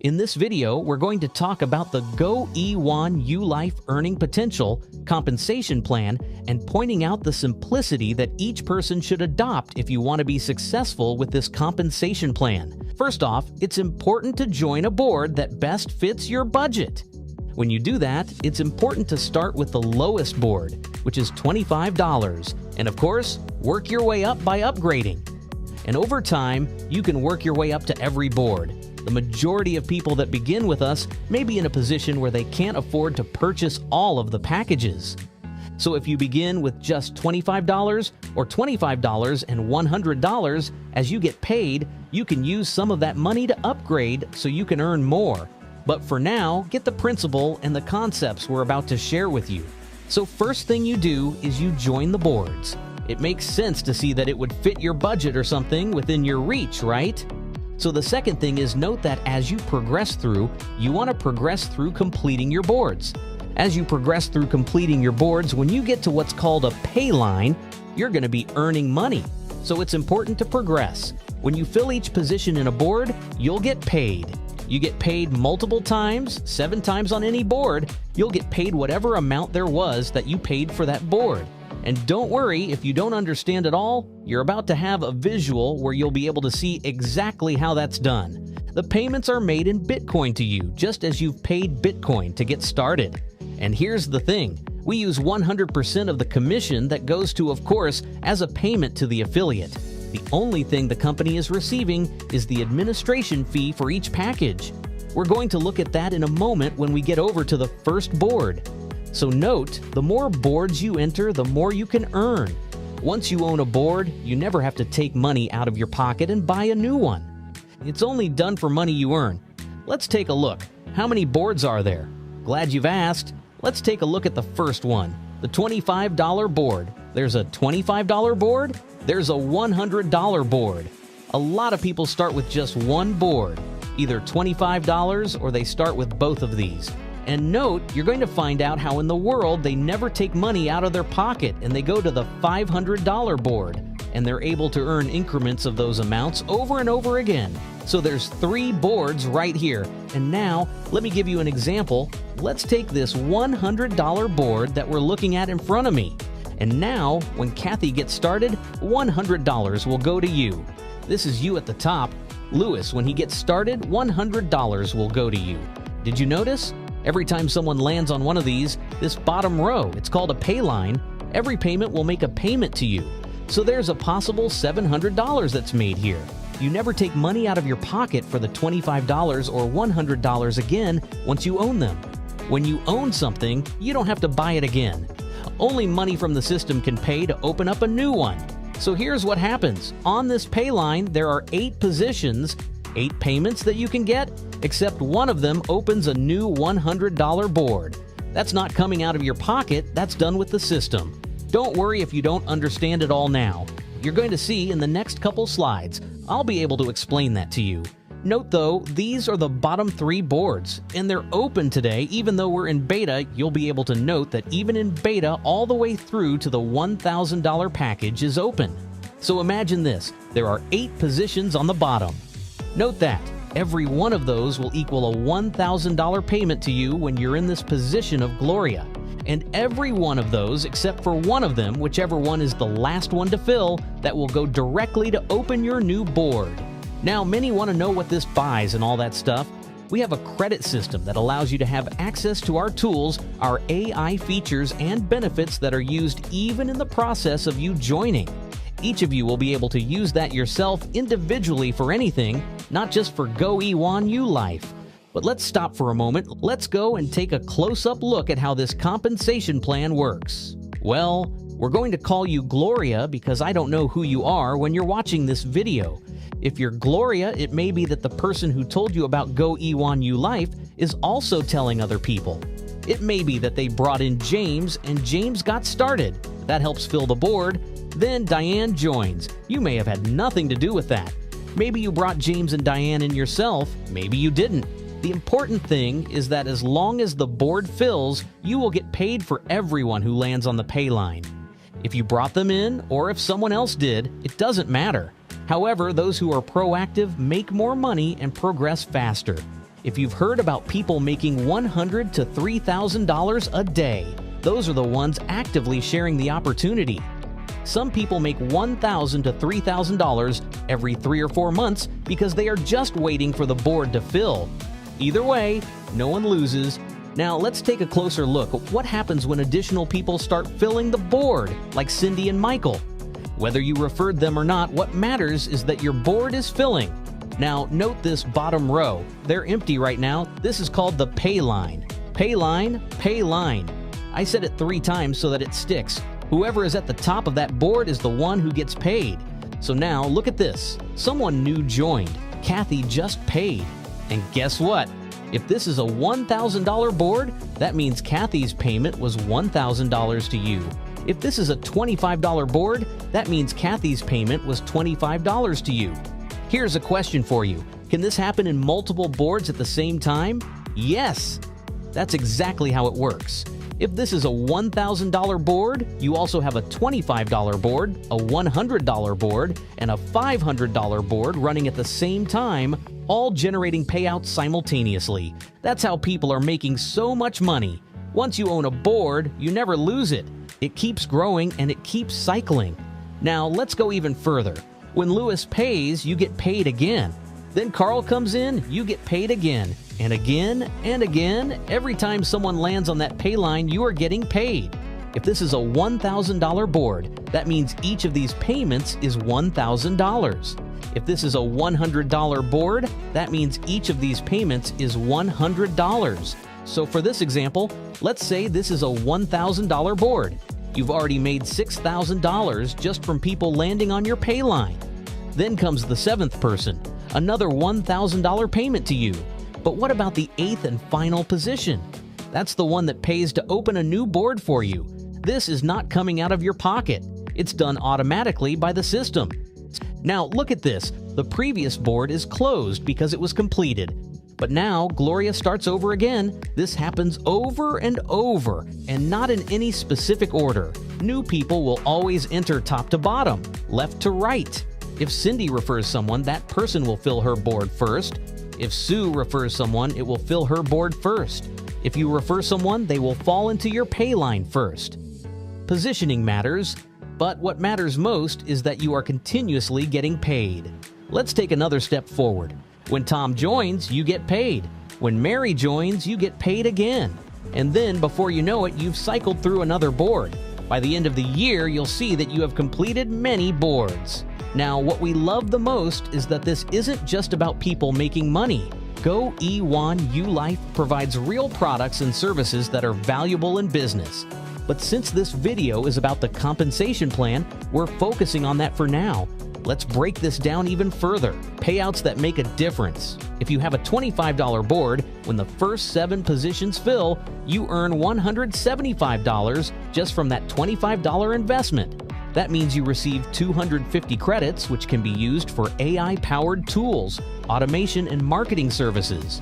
In this video, we're going to talk about the go.e1ulife earning potential, compensation plan, and pointing out the simplicity that each person should adopt if you want to be successful with this compensation plan. First off, it's important to join a board that best fits your budget. When you do that, it's important to start with the lowest board, which is $25, and of course, work your way up by upgrading. And over time, you can work your way up to every board. The majority of people that begin with us may be in a position where they can't afford to purchase all of the packages. So if you begin with just $25 or $25 and $100, as you get paid, you can use some of that money to upgrade so you can earn more. But for now, get the principle and the concepts we're about to share with you. So first thing you do is you join the boards. It makes sense to see that it would fit your budget or something within your reach, right? So the second thing is note that as you progress through, you want to progress through completing your boards. As you progress through completing your boards, when you get to what's called a pay line, you're going to be earning money. So it's important to progress. When you fill each position in a board, you'll get paid. You get paid multiple times, 7 times on any board, you'll get paid whatever amount there was that you paid for that board. And don't worry if you don't understand it all, you're about to have a visual where you'll be able to see exactly how that's done. The payments are made in Bitcoin to you, just as you've paid Bitcoin to get started. And here's the thing, we use 100% of the commission that goes to, of course, as a payment to the affiliate. The only thing the company is receiving is the administration fee for each package. We're going to look at that in a moment when we get over to the first board. So note, the more boards you enter, the more you can earn. Once you own a board, you never have to take money out of your pocket and buy a new one. It's only done for money you earn. Let's take a look. How many boards are there? Glad you've asked. Let's take a look at the first one, the $25 board. There's a $25 board. There's a $100 board. A lot of people start with just one board, either $25 or they start with both of these. And note, you're going to find out how in the world they never take money out of their pocket and they go to the $500 board, and they're able to earn increments of those amounts over and over again. So there's 3 boards right here. And now, let me give you an example. Let's take this $100 board that we're looking at in front of me. And now, when Kathy gets started, $100 will go to you. This is you at the top. Lewis, when he gets started, $100 will go to you. Did you notice? Every time someone lands on one of these, this bottom row, it's called a pay line, every payment will make a payment to you. So there's a possible $700 that's made here. You never take money out of your pocket for the $25 or $100 again once you own them. When you own something, you don't have to buy it again. Only money from the system can pay to open up a new one. So here's what happens. On this pay line, there are 8 positions, 8 payments that you can get, except one of them opens a new $100 board. That's not coming out of your pocket, that's done with the system. Don't worry if you don't understand it all now. You're going to see in the next couple slides. I'll be able to explain that to you. Note though, these are the bottom 3 boards, and they're open today. Even though we're in beta, you'll be able to note that even in beta, all the way through to the $1,000 package is open. So imagine this, there are 8 positions on the bottom. Note that every one of those will equal a $1,000 payment to you when you're in this position of Gloria. And every one of those, except for one of them, whichever one is the last one to fill, that will go directly to open your new board. Now, many want to know what this buys and all that stuff. We have a credit system that allows you to have access to our tools, our AI features, and benefits that are used even in the process of you joining. Each of you will be able to use that yourself individually for anything, not just for go.e1ulife. But let's stop for a moment. Let's go and take a close-up look at how this compensation plan works. Well, we're going to call you Gloria because I don't know who you are when you're watching this video. If you're Gloria, it may be that the person who told you about go.e1ulife is also telling other people. It may be that they brought in James and James got started. That helps fill the board. Then Diane joins. You may have had nothing to do with that. Maybe you brought James and Diane in yourself. Maybe you didn't. The important thing is that as long as the board fills, you will get paid for everyone who lands on the pay line. If you brought them in or if someone else did, it doesn't matter. However, those who are proactive make more money and progress faster. If you've heard about people making $100,000 to $3,000 a day, those are the ones actively sharing the opportunity. Some people make $1,000 to $3,000 every 3 or 4 months because they are just waiting for the board to fill. Either way, no one loses. Now let's take a closer look at what happens when additional people start filling the board, like Cindy and Michael. Whether you referred them or not, what matters is that your board is filling. Now note this bottom row. They're empty right now. This is called the pay line. Pay line, pay line. I said it 3 times so that it sticks. Whoever is at the top of that board is the one who gets paid. So now look at this. Someone new joined. Kathy just paid. And guess what? If this is a $1,000 board, that means Kathy's payment was $1,000 to you. If this is a $25 board, that means Kathy's payment was $25 to you. Here's a question for you. Can this happen in multiple boards at the same time? Yes! That's exactly how it works. If this is a $1,000 board, you also have a $25 board, a $100 board, and a $500 board running at the same time, all generating payouts simultaneously. That's how people are making so much money. Once you own a board, you never lose it. It keeps growing and it keeps cycling. Now let's go even further. When Lewis pays, you get paid again. Then Carl comes in, you get paid again. And again and again, every time someone lands on that pay line, you are getting paid. If this is a $1,000 board, that means each of these payments is $1,000. If this is a $100 board, that means each of these payments is $100. So for this example, let's say this is a $1,000 board. You've already made $6,000 just from people landing on your pay line. Then comes the 7th person, another $1,000 payment to you. But what about the 8th and final position? That's the one that pays to open a new board for you. This is not coming out of your pocket. It's done automatically by the system. Now look at this. The previous board is closed because it was completed. But now Gloria starts over again. This happens over and over, and not in any specific order. New people will always enter top to bottom, left to right. If Cindy refers someone, that person will fill her board first. If Sue refers someone, it will fill her board first. If you refer someone, they will fall into your pay line first. Positioning matters, but what matters most is that you are continuously getting paid. Let's take another step forward. When Tom joins, you get paid. When Mary joins, you get paid again. And then, before you know it, you've cycled through another board. By the end of the year, you'll see that you have completed many boards. Now, what we love the most is that this isn't just about people making money. go.e1ulife provides real products and services that are valuable in business. But since this video is about the compensation plan, we're focusing on that for now. Let's break this down even further. Payouts that make a difference. If you have a $25 board, when the first 7 positions fill, you earn $175 just from that $25 investment. That means you receive 250 credits, which can be used for AI-powered tools, automation, and marketing services.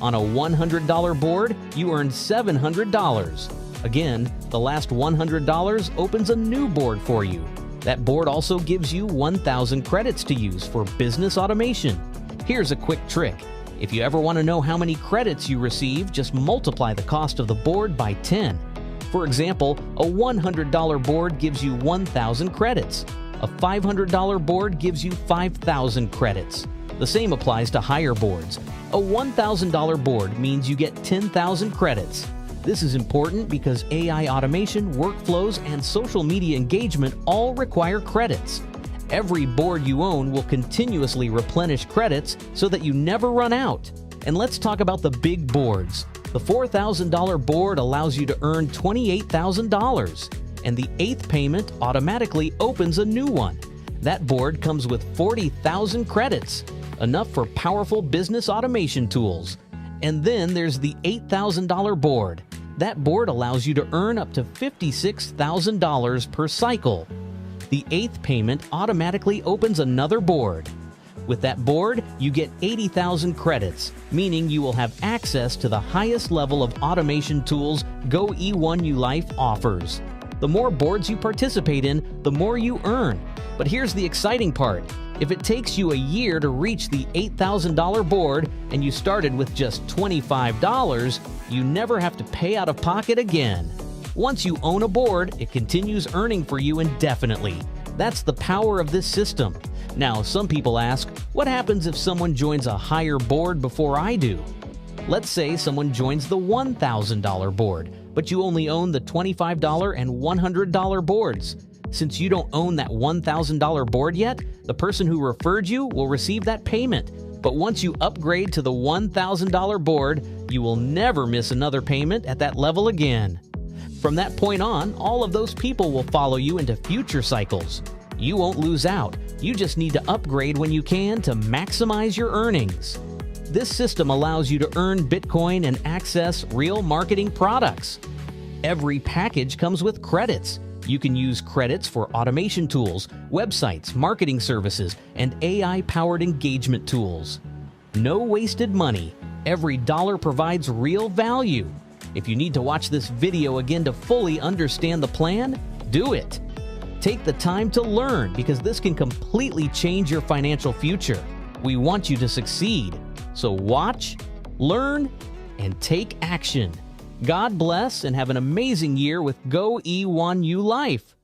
On a $100 board, you earn $700. Again, the last $100 opens a new board for you. That board also gives you 1,000 credits to use for business automation. Here's a quick trick. If you ever want to know how many credits you receive, just multiply the cost of the board by 10. For example, a $100 board gives you 1,000 credits. A $500 board gives you 5,000 credits. The same applies to higher boards. A $1,000 board means you get 10,000 credits. This is important because AI automation, workflows, and social media engagement all require credits. Every board you own will continuously replenish credits so that you never run out. And let's talk about the big boards. The $4,000 board allows you to earn $28,000, and the 8th payment automatically opens a new one. That board comes with 40,000 credits, enough for powerful business automation tools. And then there's the $8,000 board. That board allows you to earn up to $56,000 per cycle. The 8th payment automatically opens another board. With that board, you get 80,000 credits, meaning you will have access to the highest level of automation tools go.e1ulife offers. The more boards you participate in, the more you earn. But here's the exciting part. If it takes you a year to reach the $8,000 board and you started with just $25, you never have to pay out of pocket again. Once you own a board, it continues earning for you indefinitely. That's the power of this system. Now, some people ask, what happens if someone joins a higher board before I do? Let's say someone joins the $1,000 board, but you only own the $25 and $100 boards. Since you don't own that $1,000 board yet, the person who referred you will receive that payment. But once you upgrade to the $1,000 board, you will never miss another payment at that level again. From that point on, all of those people will follow you into future cycles. You won't lose out. You just need to upgrade when you can to maximize your earnings. This system allows you to earn Bitcoin and access real marketing products. Every package comes with credits. You can use credits for automation tools, websites, marketing services, and AI-powered engagement tools. No wasted money. Every dollar provides real value. If you need to watch this video again to fully understand the plan, do it. Take the time to learn because this can completely change your financial future. We want you to succeed. So watch, learn, and take action. God bless and have an amazing year with go.e1ulife.